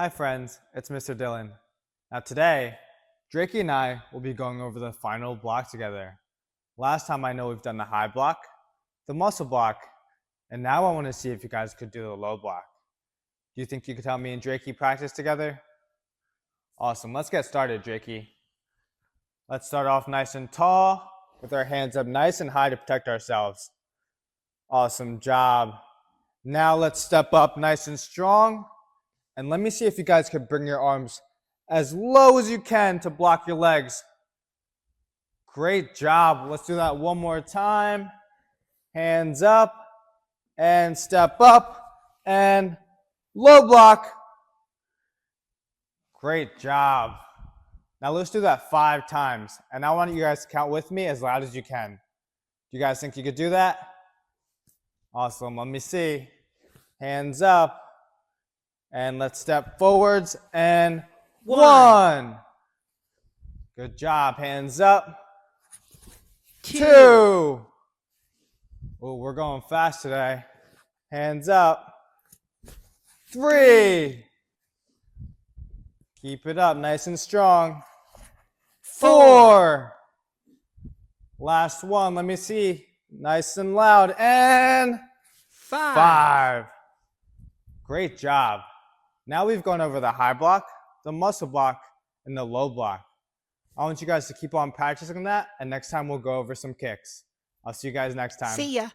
Hi friends, it's Mr. Dylan. Now today, Drakey and I will be going over the final block together. Last time I know we've done the high block, the muscle block, and now I want to see if you guys could do the low block. Do you think you could help me and Drakey practice together? Awesome, let's get started, Drakey. Let's start off nice and tall, with our hands up nice and high to protect ourselves. Awesome job. Now let's step up nice and strong. And let me see if you guys could bring your arms as low as you can to block your legs. Great job. Let's do that one more time. Hands up and step up and low block. Great job. Now let's do that 5 times. And I want you guys to count with me as loud as you can. Do you guys think you could do that? Awesome. Let me see. Hands up. And let's step forwards and 1. Good job. Hands up. 2. Oh, we're going fast today. Hands up. 3. Keep it up nice and strong. 4. Last one. Let me see. Nice and loud. And 5. Great job. Now we've gone over the high block, the muscle block, and the low block. I want you guys to keep on practicing that, and next time we'll go over some kicks. I'll see you guys next time. See ya.